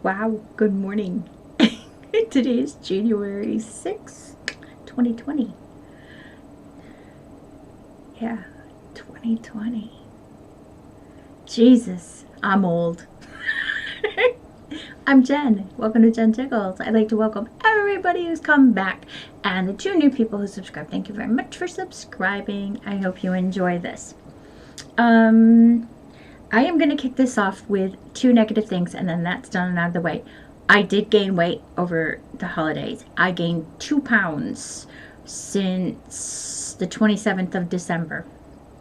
Wow, good morning. Today is January 6th, 2020. Yeah, 2020. Jesus, I'm old. I'm Jen. Welcome to Jenn Jiggles. I'd like to welcome everybody who's come back and the 2 new people who subscribed. Thank you very much for subscribing. I hope you enjoy this. I am going to kick this off with 2 negative things, and then that's done and out of the way. I did gain weight over the holidays. I gained 2 pounds since the 27th of December.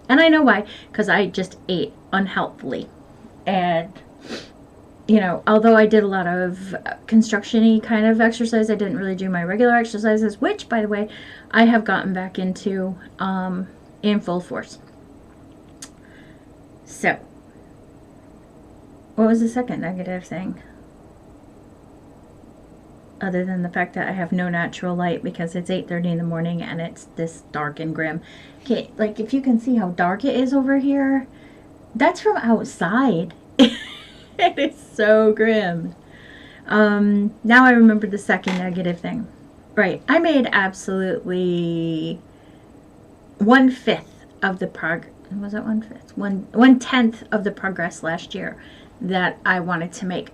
And I know why, because I just ate unhealthily. And, although I did a lot of construction-y kind of exercise, I didn't really do my regular exercises, which, by the way, I have gotten back into in full force. So, what was the second negative thing? Other than the fact that I have no natural light because it's 8:30 in the morning and it's this dark and grim. Okay, like if you can see how dark it is over here, that's from outside. It is so grim. Now I remember the second negative thing. Right, I made absolutely 1/5 of the was it 1/5? 1/10 of the progress last year that I wanted to make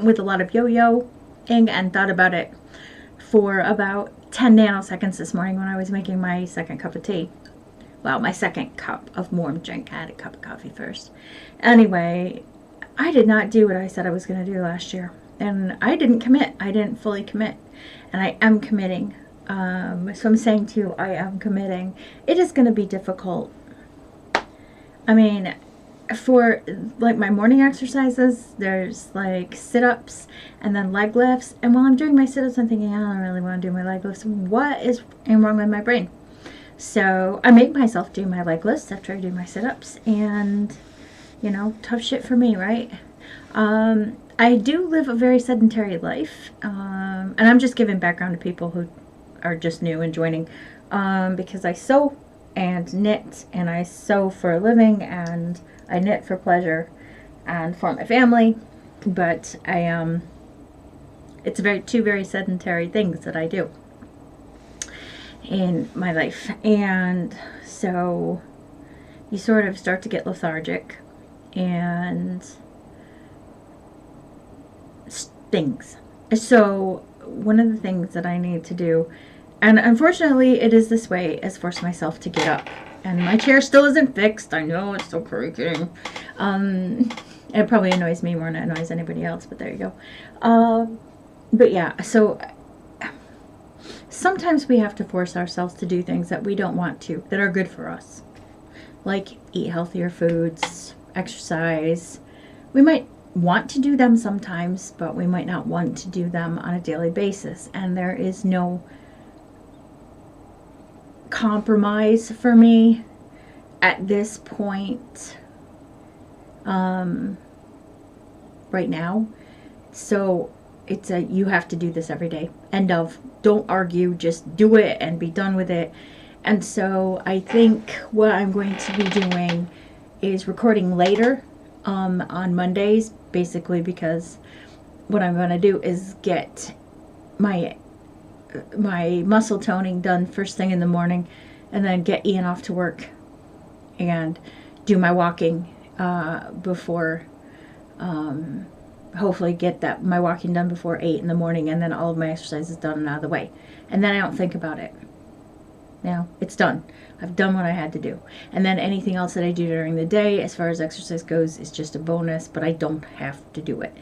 with a lot of yo-yoing, and thought about it for about 10 nanoseconds this morning when I was making my second cup of tea. Well, my second cup of warm drink. I had a cup of coffee first. Anyway, I did not do what I said I was going to do last year. And I didn't commit. I didn't fully commit. And I am committing. So I'm saying to you, I am committing. It is going to be difficult. I mean, for like my morning exercises, there's like sit-ups and then leg lifts. And while I'm doing my sit-ups, I'm thinking, I don't really want to do my leg lifts. What is wrong with my brain? So I make myself do my leg lifts after I do my sit-ups. And, tough shit for me, right? I do live a very sedentary life. And I'm just giving background to people who are just new and joining. Because I sew and knit, and I sew for a living, and I knit for pleasure and for my family, but it's two very sedentary things that I do in my life. And so you sort of start to get lethargic and things. So one of the things that I need to do, and unfortunately it is this way, is force myself to get up. And my chair still isn't fixed. I know, it's still creaking. It probably annoys me more than it annoys anybody else, but there you go. But yeah, so sometimes we have to force ourselves to do things that we don't want to, that are good for us. Like eat healthier foods, exercise. We might want to do them sometimes, but we might not want to do them on a daily basis. And there is no compromise for me at this point right now. So it's you have to do this every day. End of. Don't argue, just do it and be done with it. And so I think what I'm going to be doing is recording later on Mondays, basically because what I'm going to do is get my muscle toning done first thing in the morning, and then get Ian off to work and do my walking before hopefully get my walking done before 8 in the morning, and then all of my exercises done and out of the way, and then I don't think about it. Now it's done. I've done what I had to do, and then anything else that I do during the day as far as exercise goes is just a bonus, but I don't have to do it.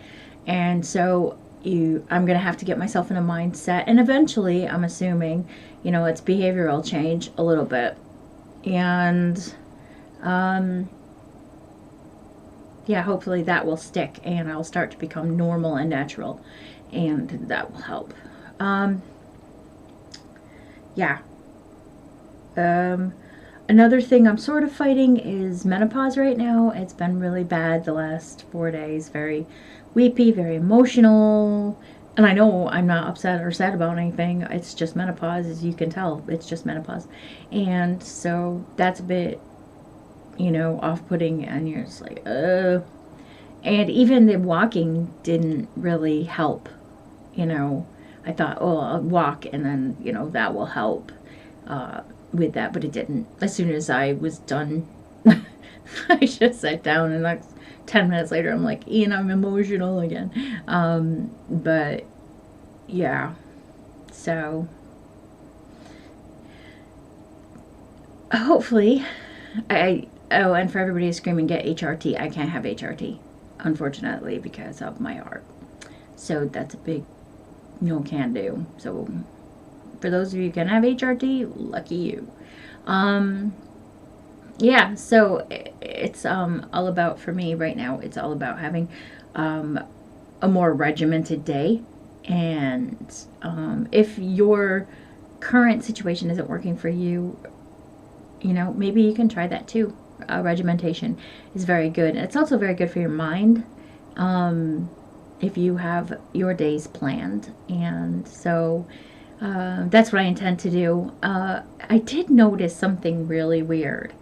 And so I'm going to have to get myself in a mindset, and eventually I'm assuming, it's behavioral change a little bit. And, yeah, hopefully that will stick and I'll start to become normal and natural, and that will help. Yeah. Another thing I'm sort of fighting is menopause right now. It's been really bad the last 4 days. Very weepy, very emotional. And I know I'm not upset or sad about anything. It's just menopause, as you can tell. It's just menopause. And so that's a bit, off-putting, and you're just like, And even the walking didn't really help. You know, I thought, oh, I'll walk and then, you know, that will help with that, but it didn't. As soon as I was done, I just sat down, and like 10 minutes later, I'm like, Ian, I'm emotional again. But yeah, so hopefully, oh, and for everybody who's screaming, get HRT. I can't have HRT, unfortunately, because of my art. So that's a big no can do. So for those of you who can have HRT, lucky you. Yeah, so it's all about, for me right now, it's all about having a more regimented day. And if your current situation isn't working for you, you know, maybe you can try that too. Regimentation is very good. It's also very good for your mind if you have your days planned. And so that's what I intend to do. I did notice something really weird.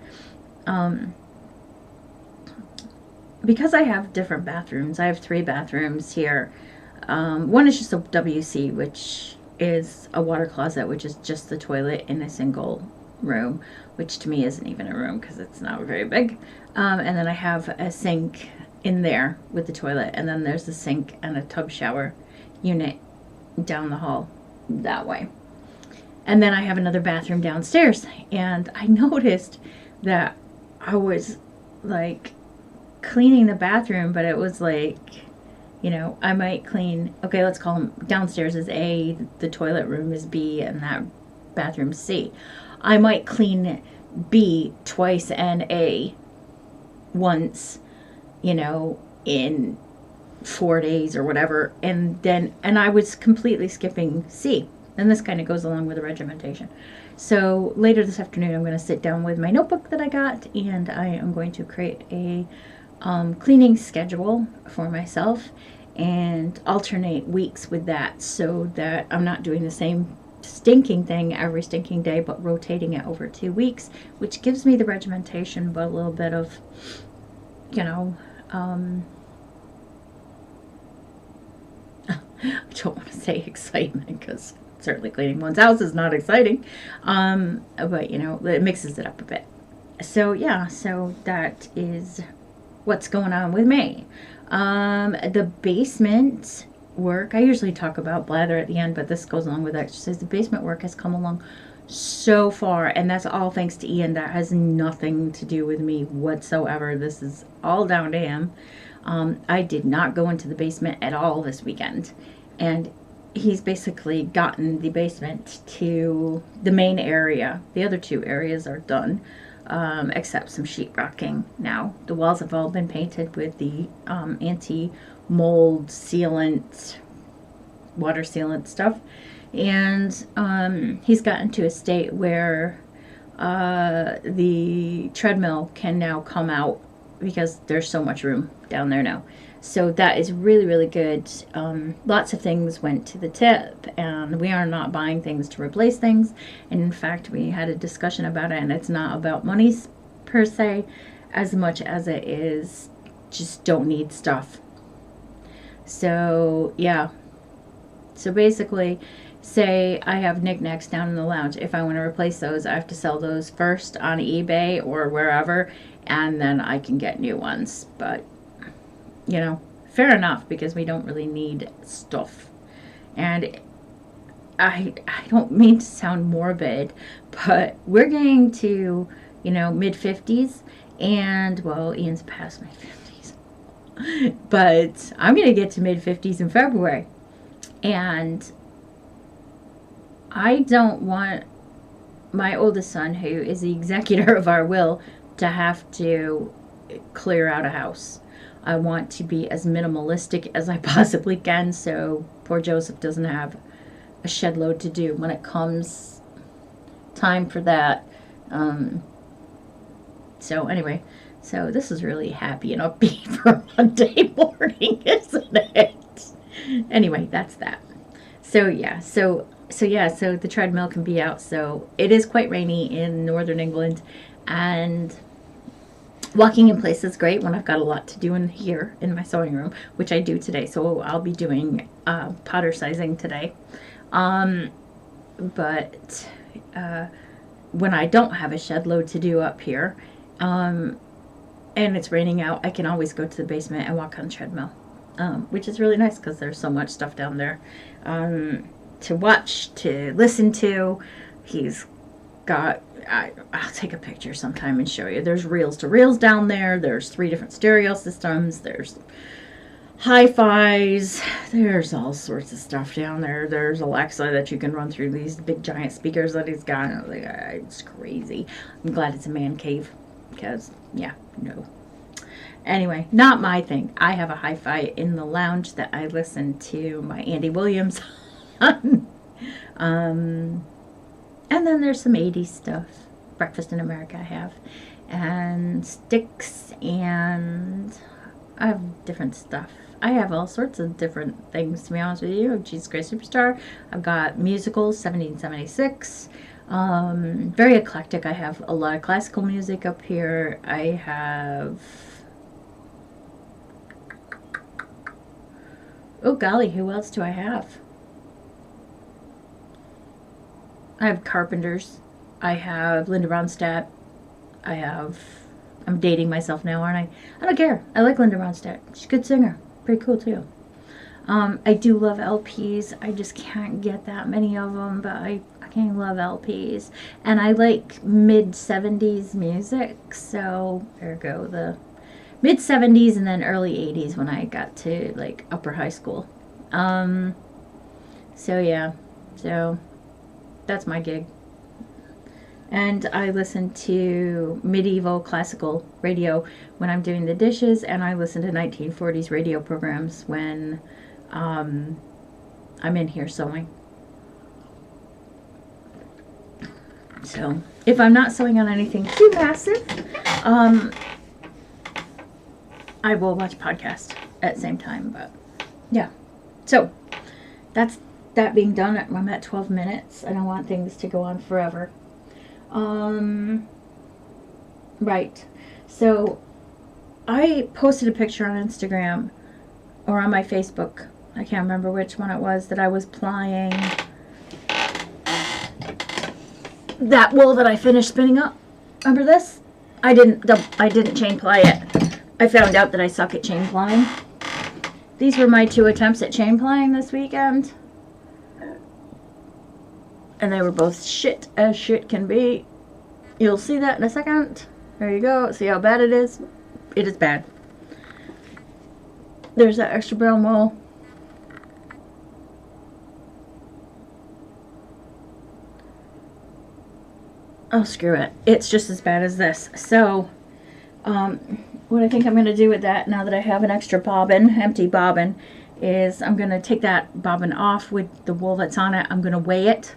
Because I have different bathrooms, I have 3 bathrooms here. One is just a WC, which is a water closet, which is just the toilet in a single room, which to me isn't even a room because it's not very big. And then I have a sink in there with the toilet, and then there's a sink and a tub shower unit down the hall that way. And then I have another bathroom downstairs, and I noticed that I was like cleaning the bathroom, but it was like, you know, I might clean, okay, let's call them, downstairs is A, the toilet room is B, and that bathroom C. I might clean B twice and A once, you know, in 4 days or whatever, and I was completely skipping C. And this kind of goes along with the regimentation. So later this afternoon, I'm going to sit down with my notebook that I got, and I am going to create a cleaning schedule for myself and alternate weeks with that, so that I'm not doing the same stinking thing every stinking day, but rotating it over 2 weeks, which gives me the regimentation, but a little bit of, you know, I don't want to say excitement, because certainly cleaning one's house is not exciting, but you know, it mixes it up a bit. So yeah, so that is what's going on with me. The basement work, I usually talk about blather at the end, but this goes along with exercise. The basement work has come along so far, and that's all thanks to Ian. That has nothing to do with me whatsoever. This is all down to him. I did not go into the basement at all this weekend, and he's basically gotten the basement to the main area. The other 2 areas are done, except some sheetrocking now. The walls have all been painted with the anti-mold sealant, water sealant stuff. And he's gotten to a state where the treadmill can now come out because there's so much room down there now. So that is really, really good. Lots of things went to the tip, and we are not buying things to replace things. And in fact, we had a discussion about it, and it's not about money per se, as much as it is just don't need stuff. So yeah. So basically, say I have knickknacks down in the lounge. If I want to replace those, I have to sell those first on eBay or wherever, and then I can get new ones. But you know, fair enough, because we don't really need stuff. And I don't mean to sound morbid, but we're getting to, you know, mid-50s, and well, Ian's past my 50s, but I'm gonna get to mid-50s in February, and I don't want my oldest son, who is the executor of our will, to have to clear out a house. I want to be as minimalistic as I possibly can, so poor Joseph doesn't have a shed load to do when it comes time for that. So anyway, so this is really happy and upbeat for Monday morning, isn't it? Anyway, that's that. So yeah, so the treadmill can be out. So it is quite rainy in northern England, and Walking in place is great when I've got a lot to do in here in my sewing room, which I do today. So I'll be doing powder sizing today. But when I don't have a shed load to do up here, and it's raining out, I can always go to the basement and walk on the treadmill, which is really nice because there's so much stuff down there to watch, to listen to. He's got, I'll take a picture sometime and show you. There's reels to reels down there. There's 3 different stereo systems. There's hi-fis. There's all sorts of stuff down there. There's Alexa that you can run through these big giant speakers that he's got. It's crazy. I'm glad it's a man cave because, yeah, no. Anyway, not my thing. I have a hi-fi in the lounge that I listen to my Andy Williams on. And then there's some 80s stuff. Breakfast in America I have. And Sticks, and I have different stuff. I have all sorts of different things, to be honest with you. Jesus Christ Superstar. I've got musicals, 1776. Very eclectic. I have a lot of classical music up here. I have... Oh, golly, who else do I have? I have Carpenters. I have Linda Ronstadt. I'm dating myself now, aren't I? I don't care. I like Linda Ronstadt. She's a good singer. Pretty cool, too. I do love LPs. I just can't get that many of them, but I can love LPs. And I like mid-70s music, so there we go. The mid-70s and then early 80s when I got to, like, upper high school. So, yeah. So... that's my gig. And I listen to medieval classical radio when I'm doing the dishes, and I listen to 1940s radio programs when I'm in here sewing. So if I'm not sewing on anything too massive, I will watch podcast at the same time. But yeah, so that's that being done. I'm at 12 minutes. I don't want things to go on forever. Right. So I posted a picture on Instagram or on my Facebook. I can't remember which one it was, that I was plying that wool that I finished spinning up. Remember this? I didn't chain ply it. I found out that I suck at chain plying. These were my 2 attempts at chain plying this weekend. And they were both shit as shit can be. You'll see that in a second. There you go. See how bad it is? It is bad. There's that extra brown wool. Oh, screw it. It's just as bad as this. So, what I think I'm going to do with that, now that I have an extra bobbin, empty bobbin, is I'm going to take that bobbin off with the wool that's on it. I'm going to weigh it.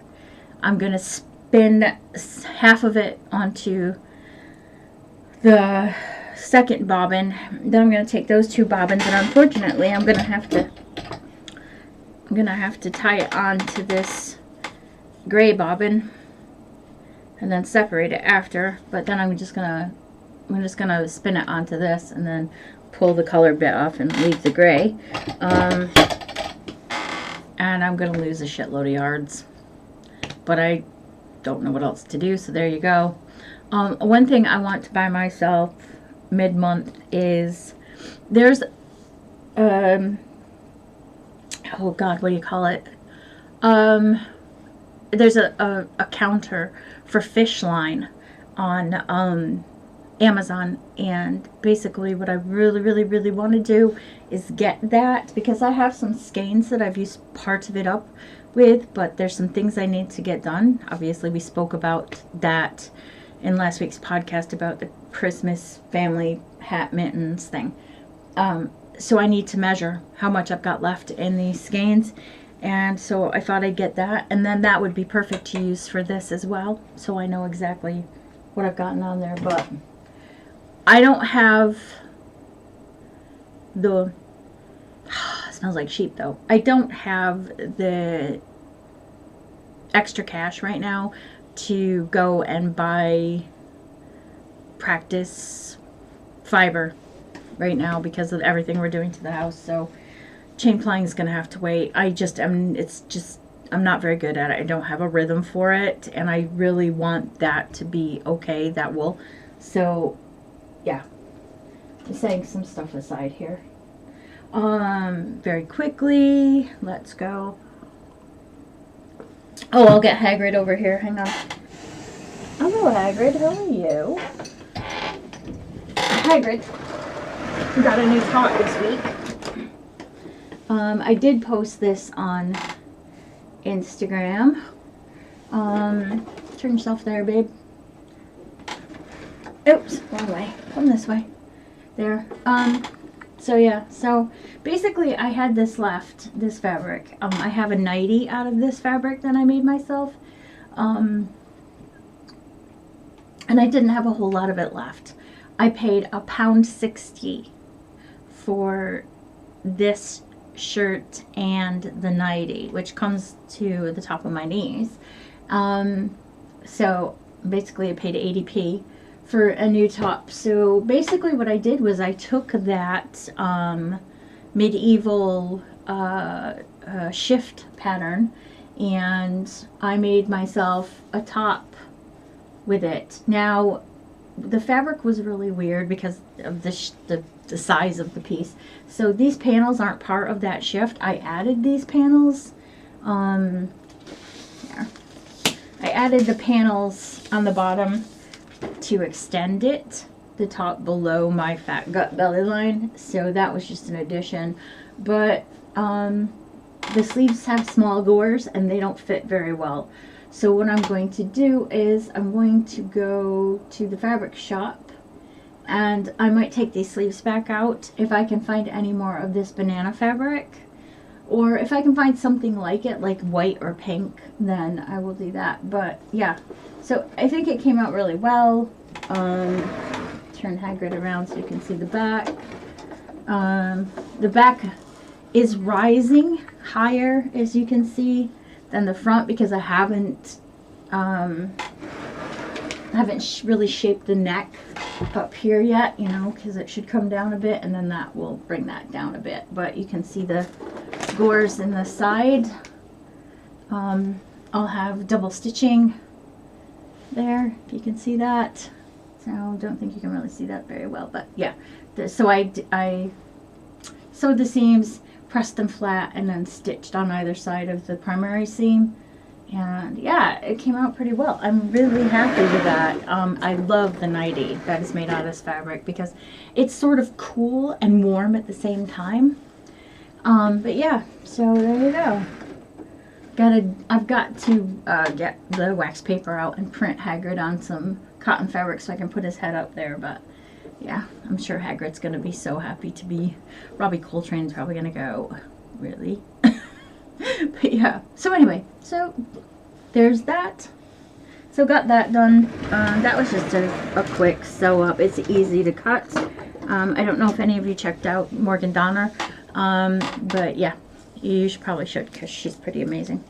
I'm going to spin half of it onto the second bobbin. Then I'm going to take those 2 bobbins, and unfortunately I'm going to have to tie it onto this gray bobbin and then separate it after. But then I'm just gonna spin it onto this and then pull the colored bit off and leave the gray. And I'm gonna lose a shitload of yards. But I don't know what else to do, so there you go. One thing I want to buy myself mid-month is there's oh god, what do you call it? There's a counter for fish line on Amazon, and basically what I really want to do is get that, because I have some skeins that I've used parts of it up with, but there's some things I need to get done. Obviously we spoke about that in last week's podcast about the Christmas family hat mittens thing. So I need to measure how much I've got left in these skeins, and so I thought I'd get that, and then that would be perfect to use for this as well, so I know exactly what I've gotten on there. But I don't have the smells like sheep though. I don't have the extra cash right now to go and buy practice fiber right now because of everything we're doing to the house. So chain plying is going to have to wait. I'm not very good at it. I don't have a rhythm for it, and I really want that to be okay, that wool. So yeah, I'm setting some stuff aside here. Very quickly, let's go. Oh, I'll get Hagrid over here. Hang on. Hello, Hagrid. How are you? Hagrid, we got a new top this week. I did post this on Instagram. Turn yourself there, babe. Oops, wrong way. Come this way. There. So yeah, so basically I had this left, this fabric. I have a nightie out of this fabric that I made myself. And I didn't have a whole lot of it left. I paid £1.60 for this shirt and the nightie, which comes to the top of my knees. So basically I paid 80p for a new top. So basically what I did was I took that medieval shift pattern and I made myself a top with it. Now the fabric was really weird because of the size of the piece. So these panels aren't part of that shift. I added these panels. There. I added the panels on the bottom to extend it, the top below my fat gut belly line. So that was just an addition. But the sleeves have small gores and they don't fit very well. So what I'm going to do is I'm going to go to the fabric shop and I might take these sleeves back out if I can find any more of this banana fabric, or if I can find something like it, like white or pink, then I will do that. But yeah, so I think it came out really well. Turn Hagrid around so you can see the back. The back is rising higher, as you can see, than the front because I haven't really shaped the neck up here yet, you know, because it should come down a bit and then that will bring that down a bit. But you can see the gores in the side. I'll have double stitching there, if you can see that. So I don't think you can really see that very well, but yeah. So I sewed the seams, pressed them flat, and then stitched on either side of the primary seam. And yeah, it came out pretty well. I'm really happy with that. I love the nightie that is made out of this fabric because it's sort of cool and warm at the same time. But yeah, so there you go. I've got to get the wax paper out and print Hagrid on some cotton fabric so I can put his head up there. But yeah, I'm sure Hagrid's gonna be so happy to be. Robbie Coltrane's probably gonna go, really? But yeah, so anyway, so there's that. So got that done. That was just a quick sew up. It's easy to cut. I don't know if any of you checked out Morgan Donner, but yeah, you probably should because she's pretty amazing.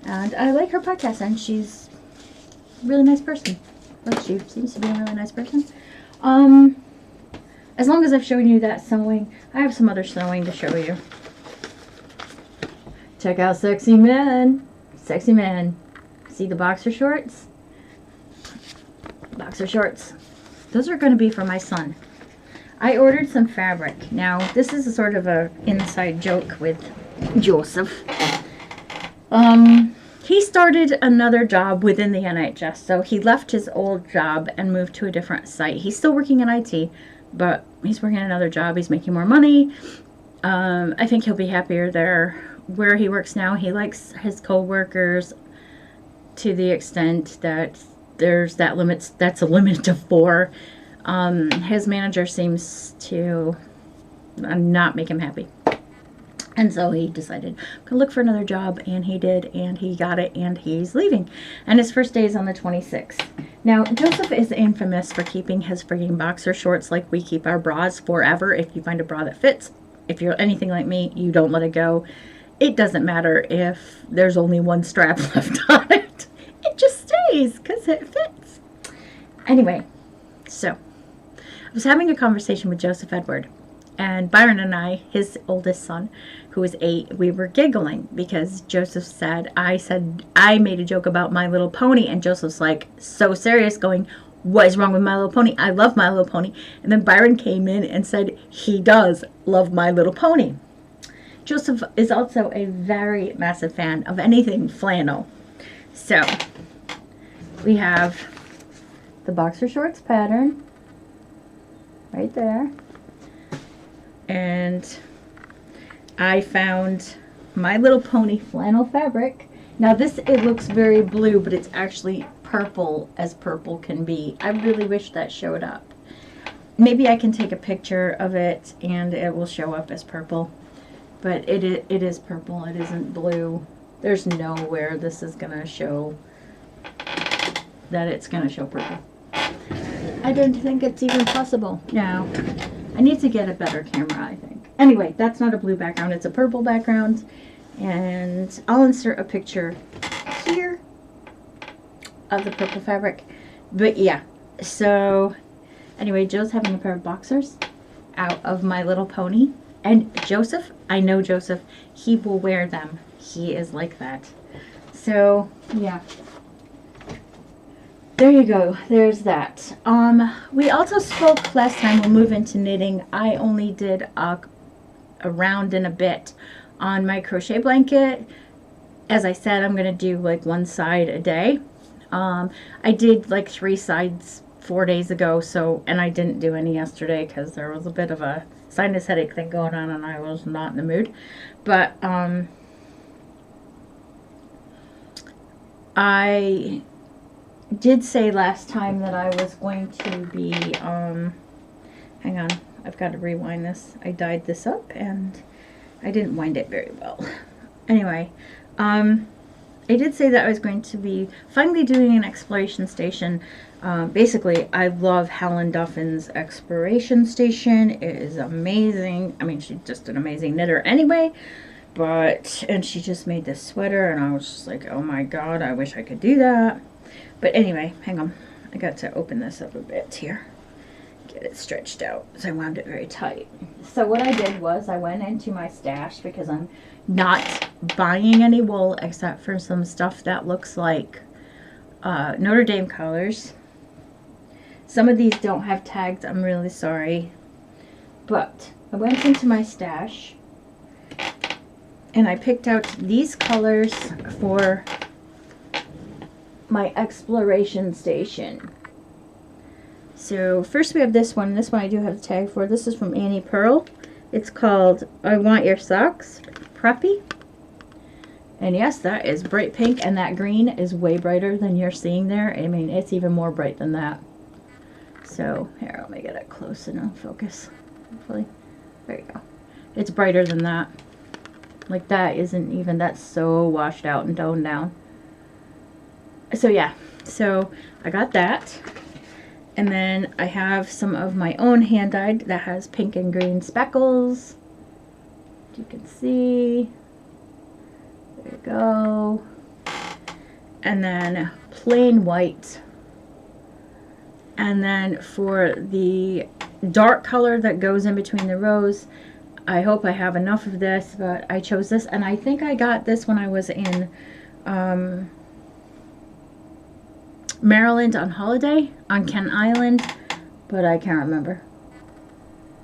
And I like her podcast, and she's a really nice person. Well, she seems to be a really nice person. As long as I've shown you that sewing, I have some other sewing to show you. Check out Sexy Men. Sexy Men. See the boxer shorts? Boxer shorts. Those are going to be for my son. I ordered some fabric. Now, this is a sort of a inside joke with Joseph. He started another job within the NHS. So he left his old job and moved to a different site. He's still working in IT, but he's working another job. He's making more money. I think he'll be happier there. Where he works now, he likes his co-workers to the extent that there's that's a limit of 4. His manager seems to not make him happy. And so he decided, I'm going to look for another job, and he did, and he got it, and he's leaving. And his first day is on the 26th. Now, Joseph is infamous for keeping his frigging boxer shorts like we keep our bras forever. If you find a bra that fits, if you're anything like me, you don't let it go. It doesn't matter if there's only one strap left on it. It just stays because it fits. Anyway, so I was having a conversation with Joseph Edward, and Byron and I, his oldest son, who is 8, we were giggling because Joseph said I made a joke about My Little Pony, and Joseph's like so serious, going, "What is wrong with My Little Pony? I love My Little Pony." And then Byron came in and said he does love My Little Pony. Joseph is also a very massive fan of anything flannel. So we have the boxer shorts pattern right there. And I found My Little Pony flannel fabric. Now this, it looks very blue, but it's actually purple as purple can be. I really wish that showed up. Maybe I can take a picture of it and it will show up as purple. But it is purple, it isn't blue. There's nowhere this is going to show that it's going to show purple. I don't think it's even possible. No. I need to get a better camera, I think. Anyway, that's not a blue background, it's a purple background. And I'll insert a picture here of the purple fabric. But yeah, so anyway, Joe's having a pair of boxers out of My Little Pony. And Joseph, I know Joseph, he will wear them. He is like that. So, yeah. There you go. There's that. We also spoke last time, we'll move into knitting. I only did a round and a bit on my crochet blanket. As I said, I'm going to do like one side a day. I did like 3 sides 4 days ago, so, and I didn't do any yesterday because there was a bit of a sinus headache thing going on and I was not in the mood. But I did say last time that I was going to be hang on, I've got to rewind this. I dyed this up and I didn't wind it very well. Anyway, I did say that I was going to be finally doing an exploration station. Basically, I love Helen Duffin's Exploration Station. It is amazing. I mean, she's just an amazing knitter anyway. And she just made this sweater, and I was just like, oh my god, I wish I could do that. But anyway, hang on. I got to open this up a bit here. Get it stretched out. So I wound it very tight. So what I did was I went into my stash because I'm not buying any wool except for some stuff that looks like Notre Dame colors. Some of these don't have tags. I'm really sorry. But I went into my stash and I picked out these colors for my exploration station. So first we have this one. This one I do have a tag for. This is from Annie Pearl. It's called I Want Your Socks Preppy. And yes, that is bright pink, and that green is way brighter than you're seeing there. I mean, it's even more bright than that. So here, let me get it close and focus. Hopefully, there you go. It's brighter than that. Like that isn't even, that's so washed out and toned down. So yeah, so I got that. And then I have some of my own hand dyed that has pink and green speckles. You can see. There you go. And then plain white. And then for the dark color that goes in between the rows, I hope I have enough of this, but I chose this. And I think I got this when I was in Maryland on holiday on Kent Island, but I can't remember.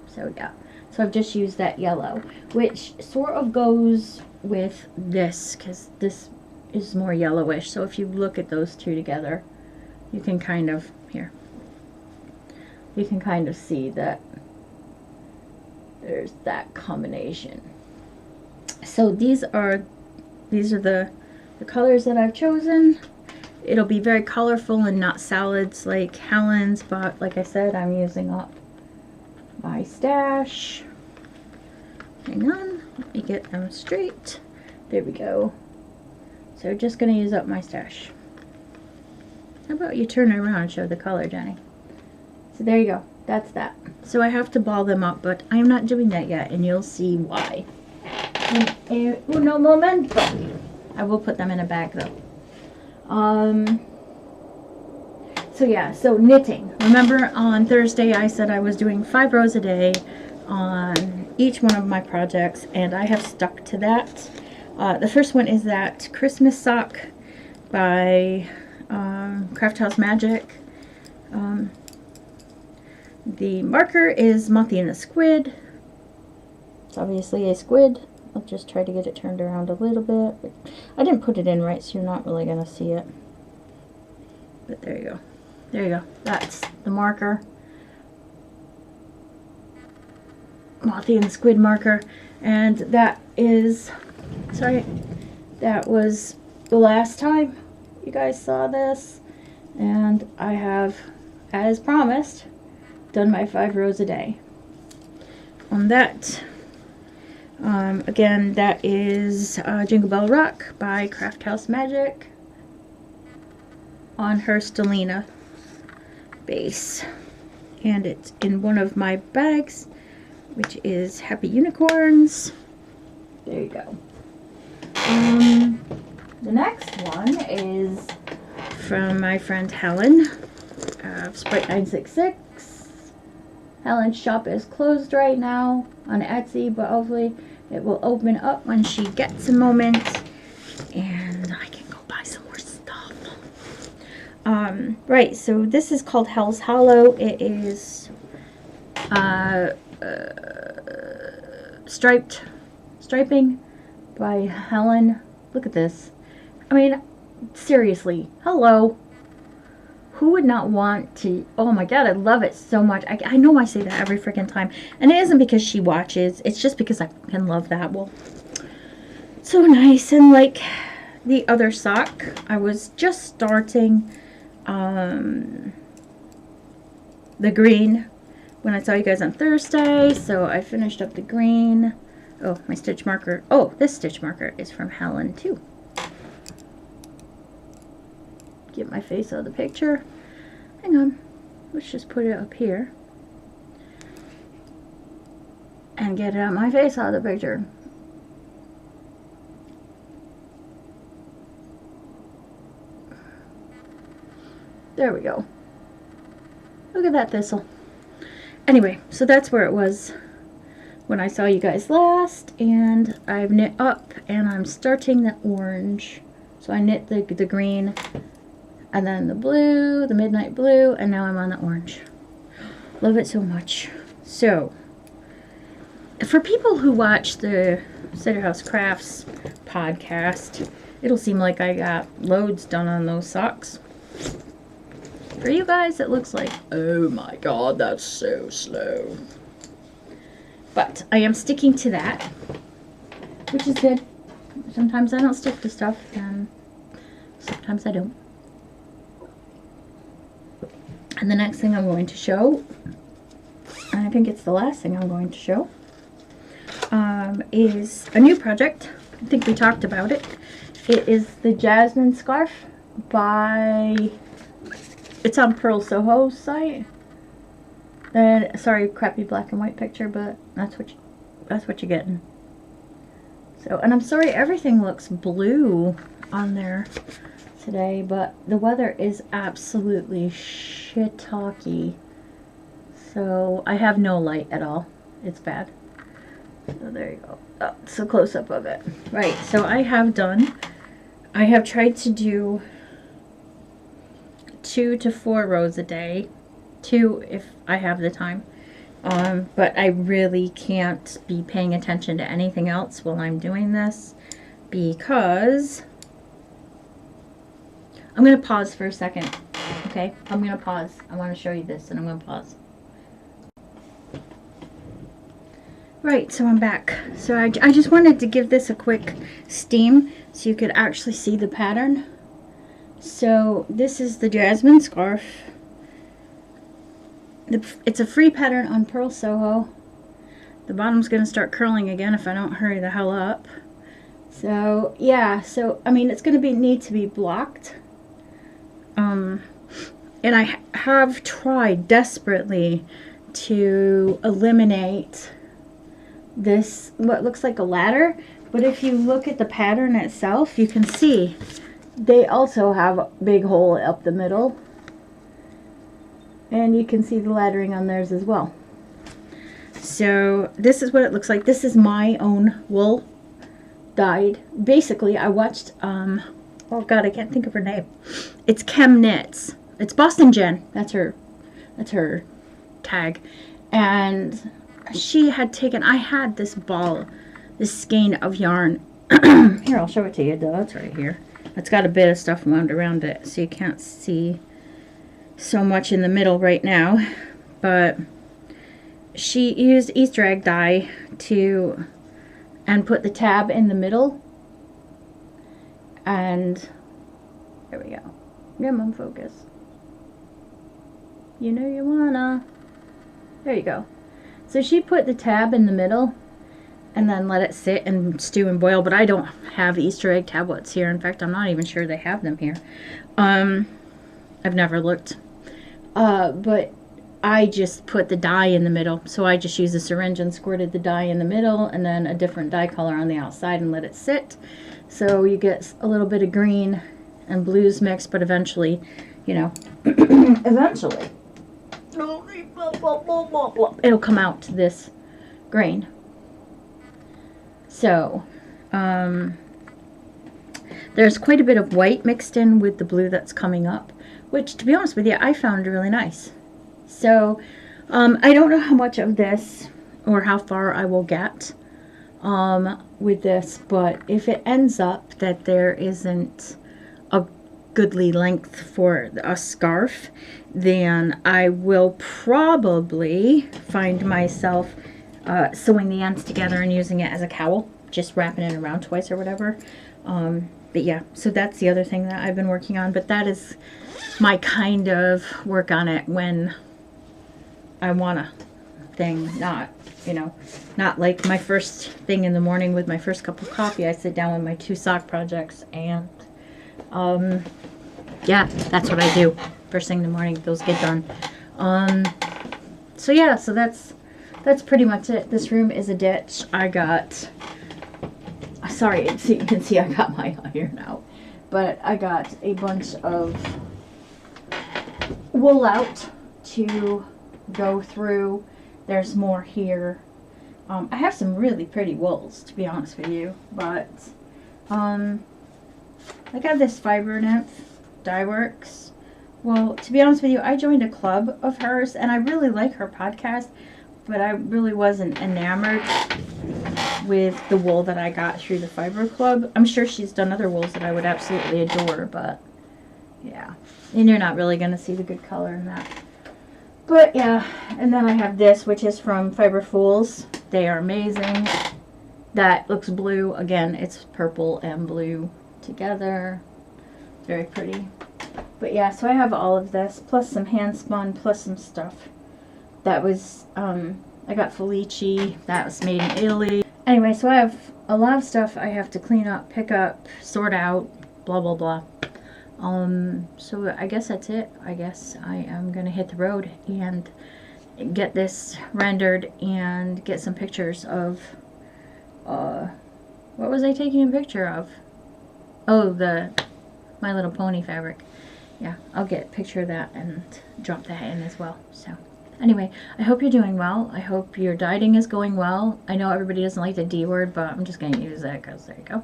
So yeah, so I've just used that yellow, which sort of goes with this because this is more yellowish. So if you look at those two together, you can kind of, here, you can kind of see that there's that combination. So these are the colors that I've chosen. It'll be very colorful and not salads like Helen's, but like I said, I'm using up my stash. Hang on, let me get them straight. There we go. So just gonna use up my stash. How about you turn it around and show the color, Jenny? So there you go, that's that. So I have to ball them up, but I'm not doing that yet, and you'll see why. In uno momento. I will put them in a bag though. So yeah, so knitting. Remember on Thursday I said I was doing 5 rows a day on each one of my projects, and I have stuck to that. The first one is that Christmas sock by Craft House Magic. The marker is Mothie and the Squid. It's obviously a squid. I'll just try to get it turned around a little bit. But I didn't put it in right, so you're not really going to see it. But there you go. There you go. That's the marker. Mothie and the Squid marker. And that is, sorry, that was the last time you guys saw this. And I have, as promised, done my 5 rows a day. On that, again, that is Jingle Bell Rock by Craft House Magic on her Stellina base. And it's in one of my bags, which is Happy Unicorns. There you go. The next one is from my friend Helen of Sprite 966. Helen's shop is closed right now on Etsy, but hopefully it will open up when she gets a moment and I can go buy some more stuff. Right, so this is called Hell's Hollow. It is striping by Helen. Look at this. I mean, seriously, hello. Who would not want to? Oh my god, I love it so much. I know I say that every freaking time, and it isn't because she watches, it's just because I can love that wool. So nice. And like the other sock, I was just starting the green when I saw you guys on Thursday, so I finished up the green. Oh, my stitch marker. Oh, this stitch marker is from Helen too. Get my face out of the picture. Hang on. Let's just put it up here. And get it out my face out of the picture. There we go. Look at that thistle. Anyway, so that's where it was when I saw you guys last. And I've knit up and I'm starting the orange. So I knit the green, and then the blue, the midnight blue, and now I'm on the orange. Love it so much. So, for people who watch the Cider House Crafts podcast, it'll seem like I got loads done on those socks. For you guys, it looks like, oh my god, that's so slow. But I am sticking to that, which is good. Sometimes I don't stick to stuff, and sometimes I don't. And the next thing I'm going to show, and I think it's the last thing I'm going to show, is a new project. I think we talked about it. It is the Jasmine Scarf by, it's on Pearl Soho's site. And sorry, crappy black and white picture, but that's what you're getting. So, and I'm sorry, everything looks blue on there today, but the weather is absolutely shit-talky. So I have no light at all. It's bad. So there you go. Oh, so close up of it. Right, so I have tried to do 2 to 4 rows a day. 2 if I have the time. But I really can't be paying attention to anything else while I'm doing this, because I'm going to pause for a second. Okay, I'm going to pause. I want to show you this, and I'm going to pause. Right, so I'm back. So I just wanted to give this a quick steam so you could actually see the pattern. So this is the Jasmine Scarf. It's a free pattern on Pearl Soho. The bottom's going to start curling again if I don't hurry the hell up. So yeah, so I mean, it's going to need to be blocked. And I have tried desperately to eliminate this, what looks like a ladder, but if you look at the pattern itself, you can see they also have a big hole up the middle. And you can see the lettering on theirs as well. So this is what it looks like. This is my own wool dyed. Basically, I watched, oh God, I can't think of her name. It's Chem Knits. It's Boston Jen. That's her tag. And she had taken, I had this ball, this skein of yarn. Here, I'll show it to you. It's right here. It's got a bit of stuff wound around it, so you can't see so much in the middle right now. But she used Easter egg dye and put the tab in the middle. And there we go. Come on, focus. You know you wanna. There you go. So she put the tab in the middle and then let it sit and stew and boil. But I don't have Easter egg tablets here. In fact, I'm not even sure they have them here. I've never looked. But I just put the dye in the middle. So I just used a syringe and squirted the dye in the middle and then a different dye color on the outside and let it sit. So you get a little bit of green and blues mixed, but eventually, you know, eventually, it'll come out to this grain. So, there's quite a bit of white mixed in with the blue that's coming up, which, to be honest with you, I found really nice. So, I don't know how much of this or how far I will get with this, but if it ends up that there isn't a goodly length for a scarf, then I will probably find myself sewing the ends together and using it as a cowl, just wrapping it around twice or whatever. But yeah, so that's the other thing that I've been working on, but that is my kind of work on it when I want a thing, not, you know, not like my first thing in the morning with my first cup of coffee. I sit down with my 2 sock projects and yeah, that's what I do first thing in the morning. Those get done. So yeah, so that's pretty much it. This room is a ditch. I got, sorry, so you can see I got my iron out, but I got a bunch of wool out to go through. There's more here. I have some really pretty wools, to be honest with you, but I got this Fiber Nymph Dye Works. Well, to be honest with you, I joined a club of hers, and I really like her podcast, but I really wasn't enamored with the wool that I got through the Fiber Club. I'm sure she's done other wools that I would absolutely adore, but yeah. And you're not really going to see the good color in that. But yeah, and then I have this, which is from Fiber Fools. They are amazing. That looks blue. Again, it's purple and blue together. Very pretty. But yeah, so I have all of this, plus some hand spun, plus some stuff. That was, I got Felici. That was made in Italy. Anyway, so I have a lot of stuff I have to clean up, pick up, sort out, blah, blah, blah. So I guess that's it. I guess I am going to hit the road and get this rendered and get some pictures of, what was I taking a picture of? Oh, the My Little Pony fabric. Yeah, I'll get a picture of that and drop that in as well. So anyway, I hope you're doing well. I hope your dieting is going well. I know everybody doesn't like the D word, but I'm just going to use it because there you go.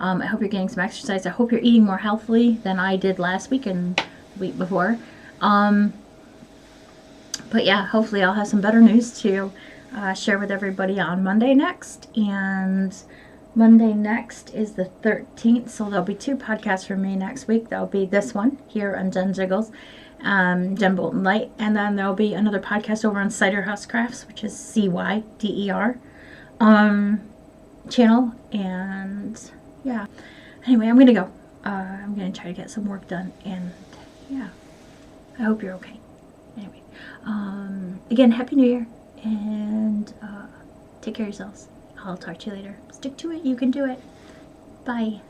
I hope you're getting some exercise. I hope you're eating more healthily than I did last week and the week before. But yeah, hopefully I'll have some better news to share with everybody on Monday next. And Monday next is the 13th, so there'll be 2 podcasts from me next week. There'll be this one here on Jenn Jiggles, Jen Bolton Light, and then there'll be another podcast over on Cider House Crafts, which is CYDER channel. And yeah, anyway, I'm gonna go. I'm gonna try to get some work done, and yeah, I hope you're okay. Anyway, again, Happy New Year, and take care of yourselves. I'll talk to you later. Stick to it. You can do it. Bye.